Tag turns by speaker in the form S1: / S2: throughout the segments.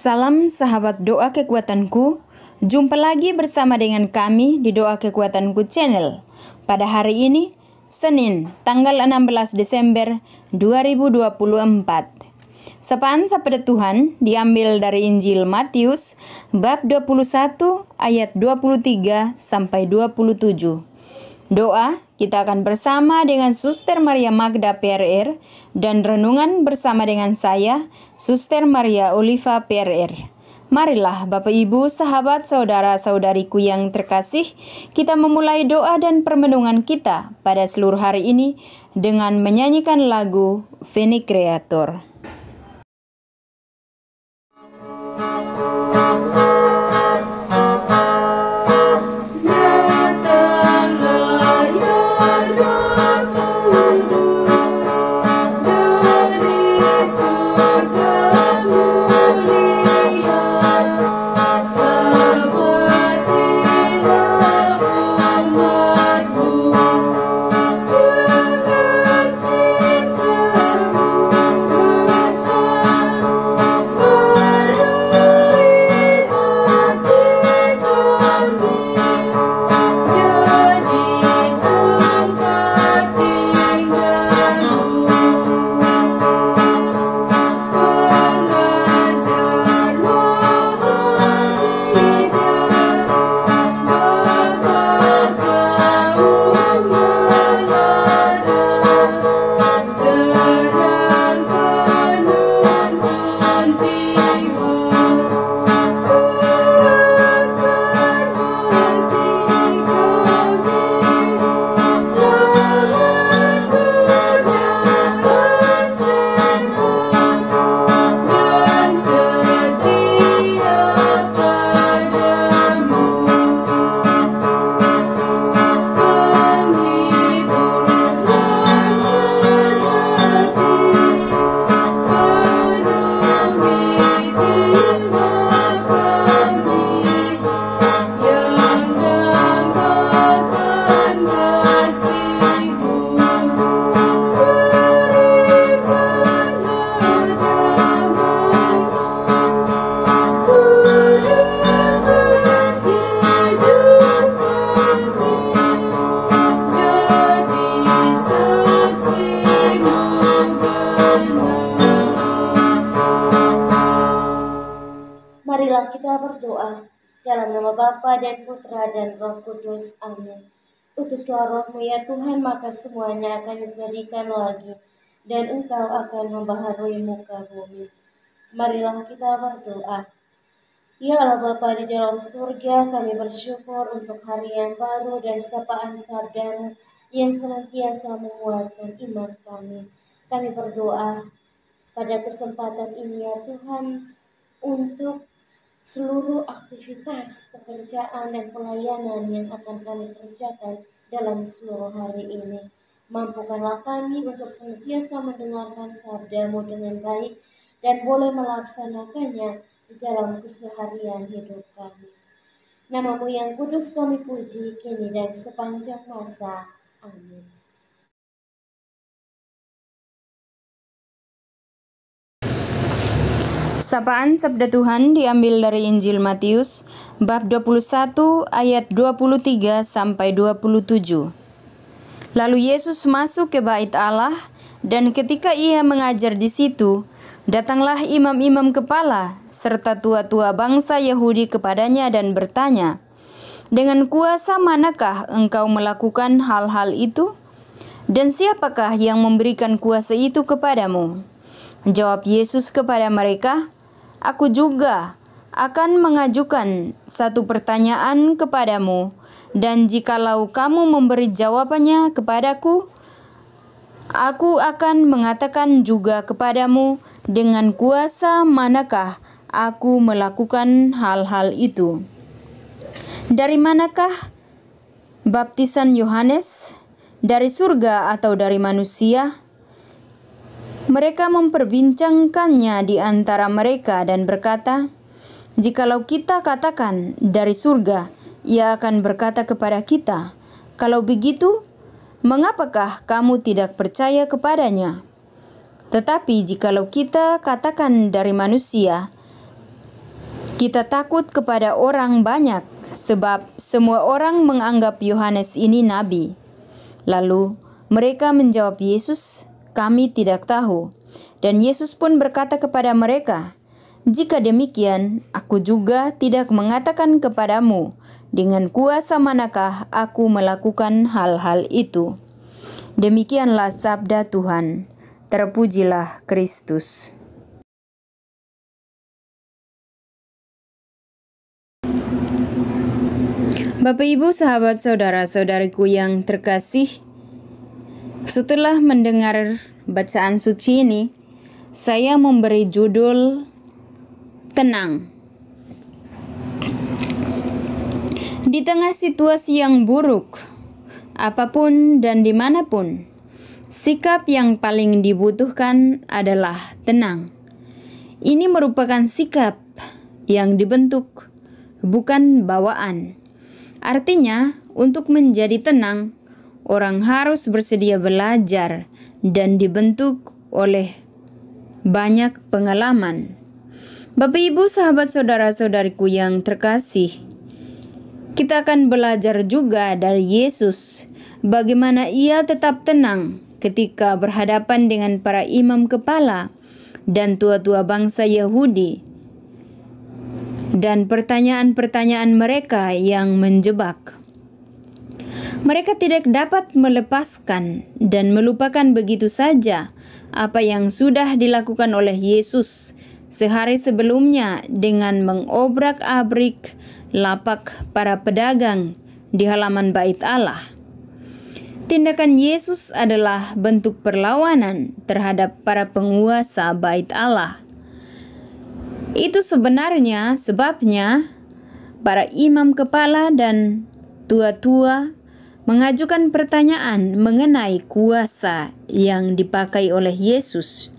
S1: Salam sahabat doa kekuatanku, jumpa lagi bersama dengan kami di Doa Kekuatanku Channel. Pada hari ini, Senin, tanggal 16 Desember 2024. Sapaan Sabda Tuhan diambil dari Injil Matius bab 21 ayat 23 sampai 27. Doa kita akan bersama dengan Suster Maria Magda PRR dan renungan bersama dengan saya, Suster Maria Oliva PRR. Marilah Bapak Ibu, sahabat, saudara-saudariku yang terkasih, kita memulai doa dan permenungan kita pada seluruh hari ini dengan menyanyikan lagu Veni Creator.
S2: Marilah kita berdoa dalam nama Bapa dan Putra dan Roh Kudus. Amin. Utuslah Roh-Mu ya Tuhan, maka semuanya akan dijadikan lagi, dan Engkau akan membaharui muka bumi. Marilah kita berdoa. Ya Allah Bapa di dalam surga, kami bersyukur untuk hari yang baru dan sapaan sabda-Mu yang senantiasa menguatkan iman kami. Kami berdoa pada kesempatan ini ya Tuhan, untuk seluruh aktivitas pekerjaan dan pelayanan yang akan kami kerjakan dalam seluruh hari ini. Mampukanlah kami untuk senantiasa mendengarkan sabda-Mu dengan baik dan boleh melaksanakannya di dalam keseharian hidup kami. Nama-Mu yang kudus kami puji kini dan sepanjang masa. Amin.
S1: Sapaan Sabda Tuhan diambil dari Injil Matius bab 21 ayat 23 sampai 27. Lalu Yesus masuk ke bait Allah, dan ketika ia mengajar di situ, datanglah imam-imam kepala serta tua-tua bangsa Yahudi kepadanya dan bertanya, "Dengan kuasa manakah engkau melakukan hal-hal itu? Dan siapakah yang memberikan kuasa itu kepadamu?" Jawab Yesus kepada mereka, "Aku juga akan mengajukan satu pertanyaan kepadamu, dan jikalau kamu memberi jawabannya kepadaku, aku akan mengatakan juga kepadamu dengan kuasa manakah aku melakukan hal-hal itu. Dari manakah baptisan Yohanes? Dari surga atau dari manusia?" Mereka memperbincangkannya di antara mereka dan berkata, "Jikalau kita katakan dari surga, ia akan berkata kepada kita, 'Kalau begitu, mengapakah kamu tidak percaya kepadanya?' Tetapi jikalau kita katakan dari manusia, Kita takut kepada orang banyak sebab semua orang menganggap Yohanes ini nabi. Lalu mereka menjawab Yesus, "Kami tidak tahu." Dan Yesus pun berkata kepada mereka, "Jika demikian, aku juga tidak mengatakan kepadamu, dengan kuasa manakah aku melakukan hal-hal itu." Demikianlah sabda Tuhan. Terpujilah Kristus. Bapak, Ibu, sahabat, saudara-saudariku yang terkasih, setelah mendengar bacaan suci ini, saya memberi judul Tenang. Di tengah situasi yang buruk, apapun dan dimanapun, sikap yang paling dibutuhkan adalah tenang. Ini merupakan sikap yang dibentuk, bukan bawaan. Artinya, untuk menjadi tenang, orang harus bersedia belajar dan dibentuk oleh banyak pengalaman. Bapak, Ibu, sahabat, saudara-saudariku yang terkasih, kita akan belajar juga dari Yesus bagaimana Ia tetap tenang ketika berhadapan dengan para imam kepala dan tua-tua bangsa Yahudi dan pertanyaan-pertanyaan mereka yang menjebak. Mereka tidak dapat melepaskan dan melupakan begitu saja apa yang sudah dilakukan oleh Yesus sehari sebelumnya dengan mengobrak-abrik lapak para pedagang di halaman Bait Allah. Tindakan Yesus adalah bentuk perlawanan terhadap para penguasa Bait Allah. Itu sebenarnya sebabnya para imam kepala dan tua-tua mengajukan pertanyaan mengenai kuasa yang dipakai oleh Yesus.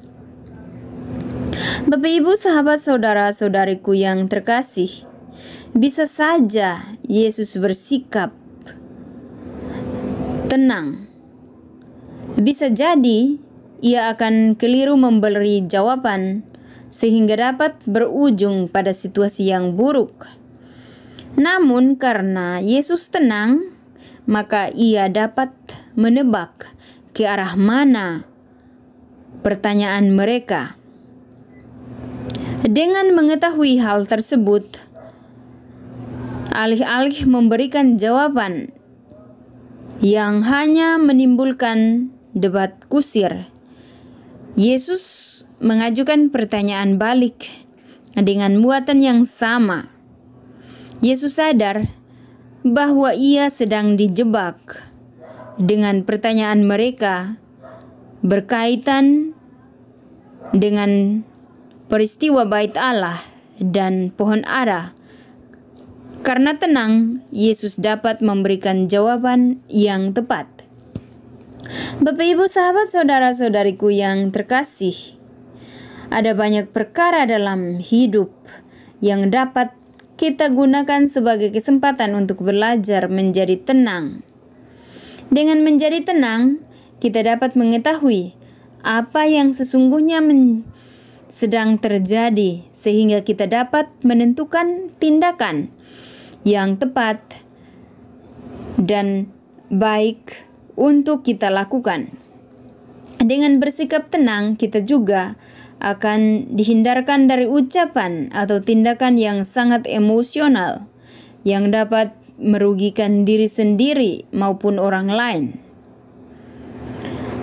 S1: Bapak, Ibu, sahabat, saudara-saudariku yang terkasih, bisa saja Yesus bersikap tenang. Bisa jadi Ia akan keliru memberi jawaban sehingga dapat berujung pada situasi yang buruk. Namun karena Yesus tenang, maka Ia dapat menebak ke arah mana pertanyaan mereka. Dengan mengetahui hal tersebut, alih-alih memberikan jawaban yang hanya menimbulkan debat kusir, Yesus mengajukan pertanyaan balik dengan muatan yang sama. Yesus sadar bahwa Ia sedang dijebak dengan pertanyaan mereka berkaitan dengan peristiwa Bait Allah dan pohon ara. Karena tenang, Yesus dapat memberikan jawaban yang tepat. Bapak, Ibu, sahabat, saudara-saudariku yang terkasih, ada banyak perkara dalam hidup yang dapat kita gunakan sebagai kesempatan untuk belajar menjadi tenang. Dengan menjadi tenang, kita dapat mengetahui apa yang sesungguhnya sedang terjadi sehingga kita dapat menentukan tindakan yang tepat dan baik untuk kita lakukan. Dengan bersikap tenang, kita juga akan dihindarkan dari ucapan atau tindakan yang sangat emosional yang dapat merugikan diri sendiri maupun orang lain.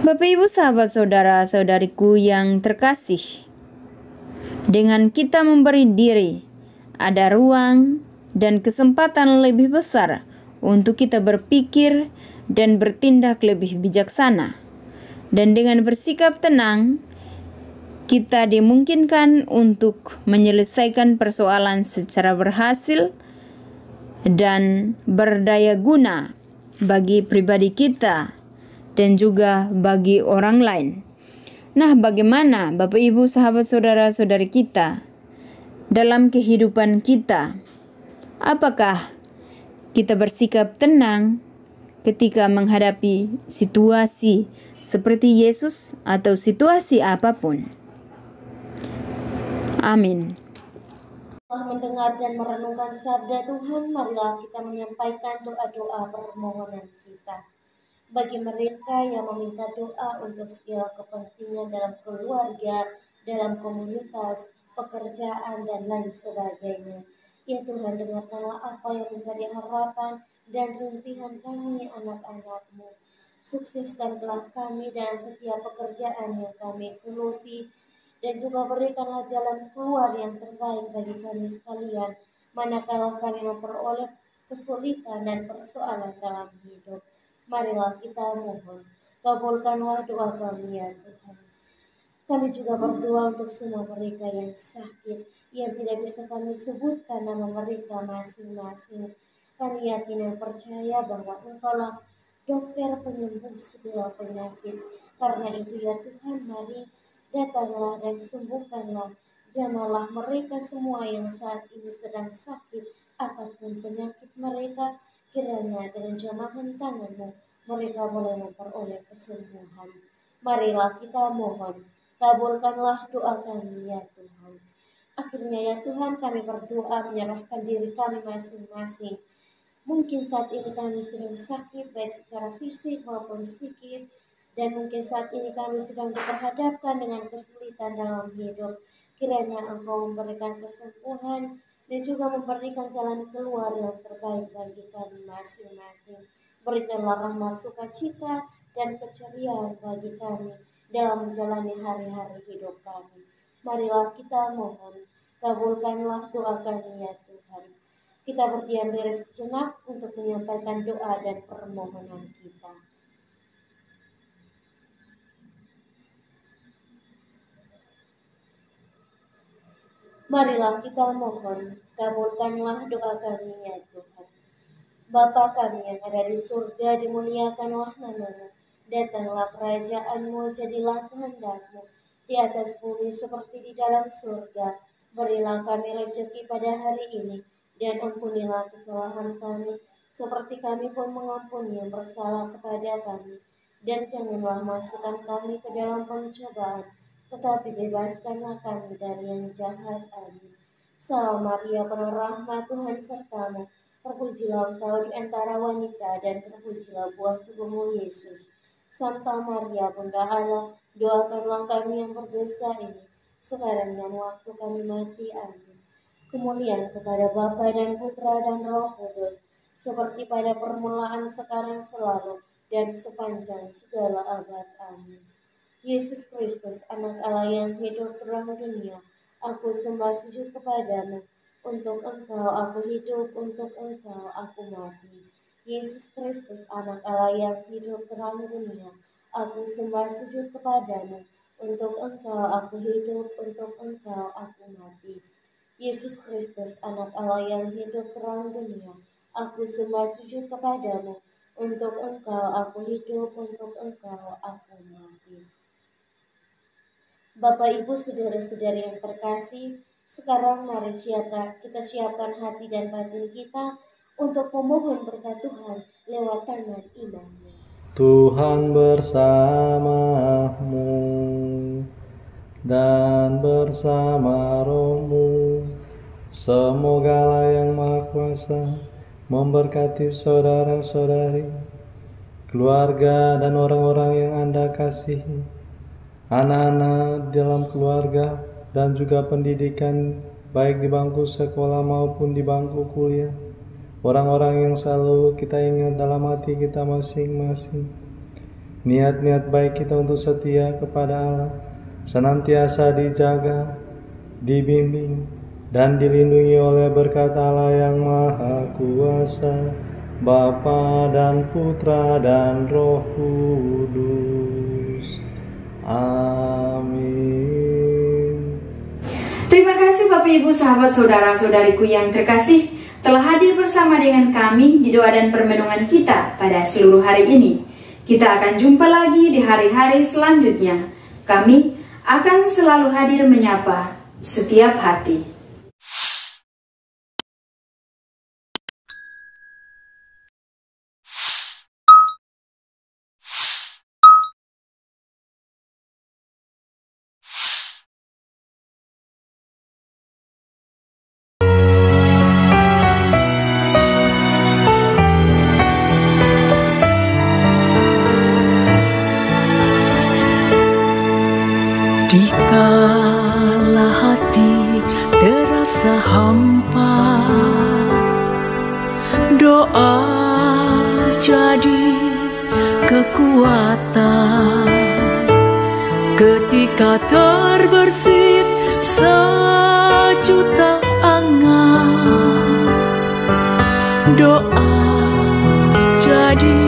S1: Bapak, Ibu, sahabat, saudara-saudariku yang terkasih, dengan kita memberi diri, ada ruang dan kesempatan lebih besar untuk kita berpikir dan bertindak lebih bijaksana. Dan dengan bersikap tenang, kita dimungkinkan untuk menyelesaikan persoalan secara berhasil dan berdaya guna bagi pribadi kita dan juga bagi orang lain. Nah, bagaimana Bapak, Ibu, sahabat, saudara-saudari kita dalam kehidupan kita? Apakah kita bersikap tenang ketika menghadapi situasi seperti Yesus atau situasi apapun? Amin.
S2: Setelah mendengar dan merenungkan sabda Tuhan, marilah kita menyampaikan doa-doa permohonan kita. Bagi mereka yang meminta doa untuk segala kepentingan dalam keluarga, dalam komunitas, pekerjaan, dan lain sebagainya. Ya Tuhan, dengarkanlah apa yang menjadi harapan dan rintihan kami anak-anak-Mu. Sukseskanlah kami dalam setiap pekerjaan yang kami geluti, dan juga berikanlah jalan keluar yang terbaik bagi kami sekalian, manakala kami memperoleh kesulitan dan persoalan dalam hidup. Marilah kita mohon, kabulkanlah doa kami ya Tuhan. Kami juga berdoa untuk semua mereka yang sakit, yang tidak bisa kami sebutkan nama mereka masing-masing. Kami yakin dan percaya bahwa Engkaulah dokter penyembuh segala penyakit. Karena itu ya Tuhan, mari datanglah dan sembuhkanlah. Jamalah mereka semua yang saat ini sedang sakit, apapun penyakit mereka, kiranya dengan jamahan tangan-Mu mereka boleh memperoleh kesembuhan. Marilah kita mohon, kabulkanlah doa kami ya Tuhan. Akhirnya ya Tuhan, kami berdoa menyerahkan diri kami masing-masing. Mungkin saat ini kami sedang sakit, baik secara fisik maupun psikis, dan mungkin saat ini kami sedang diperhadapkan dengan kesulitan dalam hidup. Kiranya Engkau memberikan kesembuhan dan juga memberikan jalan keluar yang terbaik bagi kami masing-masing. Berikanlah rahmat sukacita dan keceriaan bagi kami dalam menjalani hari-hari hidup kami. Marilah kita mohon, kabulkanlah doa kami ya Tuhan. Kita berdiam diri sejenak untuk menyampaikan doa dan permohonan kita. Marilah kita mohon, kabulkanlah doa kami ya Tuhan. Bapa kami yang ada di surga, dimuliakanlah nama-Mu. Datanglah kerajaan-Mu, jadilah kehendak-Mu di atas bumi seperti di dalam surga. Berilah kami rezeki pada hari ini, dan ampunilah kesalahan kami, seperti kami pun mengampuni yang bersalah kepada kami. Dan janganlah masukkan kami ke dalam pencobaan, tetapi bebaskanlah kami dari yang jahat. Amin. Salam Maria, penuh rahmat, Tuhan sertamu. Terpujilah Engkau di antara wanita, dan terpujilah buah tubuhmu Yesus. Santa Maria, Bunda Allah, doakanlah kami yang berdosa ini, sekarang dan waktu kami mati. Amin. Kemuliaan kepada Bapa dan Putra dan Roh Kudus, seperti pada permulaan, sekarang, selalu, dan sepanjang segala abad. Amin. Yesus Kristus, Anak Allah yang hidup terang dunia, aku sembah sujud kepadamu. Untuk Engkau aku hidup, untuk Engkau aku mati. Yesus Kristus, Anak Allah yang hidup terang dunia, aku sembah sujud kepadamu. Untuk Engkau aku hidup, untuk Engkau aku mati. Yesus Kristus, Anak Allah yang hidup terang dunia, aku sembah sujud kepadamu. Untuk Engkau aku hidup, untuk Engkau aku mati. Bapak Ibu saudara-saudari yang terkasih, sekarang mari kita siapkan hati dan batin kita untuk memohon berkat Tuhan lewat tangan imamnya.
S3: Tuhan bersamamu dan bersama rohmu. Semoga Allah yang Maha Kuasa memberkati saudara-saudari, keluarga dan orang-orang yang Anda kasihi, anak-anak dalam keluarga, dan juga pendidikan baik di bangku sekolah maupun di bangku kuliah. Orang-orang yang selalu kita ingat dalam hati kita masing-masing. Niat-niat baik kita untuk setia kepada Allah senantiasa dijaga, dibimbing, dan dilindungi oleh berkat Allah yang Maha Kuasa, Bapa dan Putra dan Roh Kudus. Amin.
S1: Terima kasih Bapak Ibu sahabat saudara-saudariku yang terkasih telah hadir bersama dengan kami di doa dan permenungan kita pada seluruh hari ini. Kita akan jumpa lagi di hari-hari selanjutnya. Kami akan selalu hadir menyapa setiap hati.
S4: rasa hampa. Doa jadi kekuatan ketika terbersit sejuta angan. Doa jadi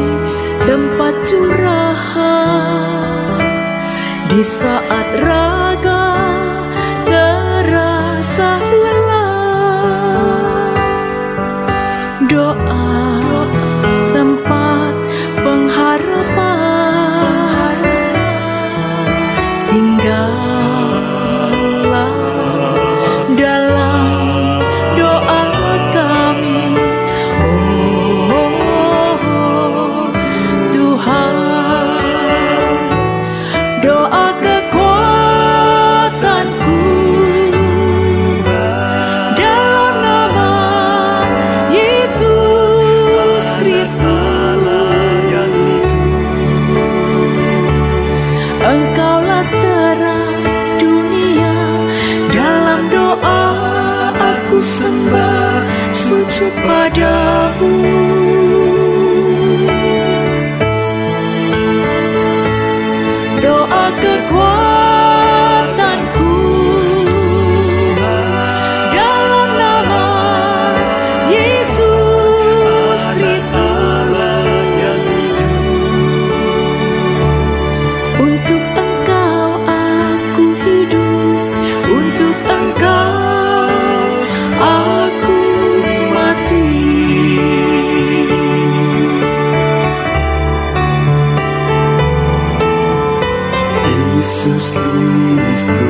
S4: tempat curahan di saat raga terasa lelah. Doa tempat pengharapan. Tinggallah dalam doa kami, oh Tuhan. Doa kekuatanku dalam nama Yesus Kristus. Engkaulah terang dunia, dalam doa aku sembah sujud padamu. Doa kekuatanku dalam nama Yesus Kristus. Untuk Engkau aku hidup, untuk Engkau aku mati.
S5: Yesus Kristus,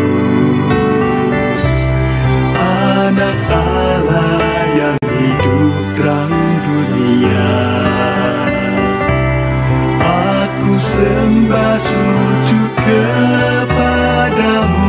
S5: Anak Allah yang hidup terang dunia. Aku sembah sujud kepadamu.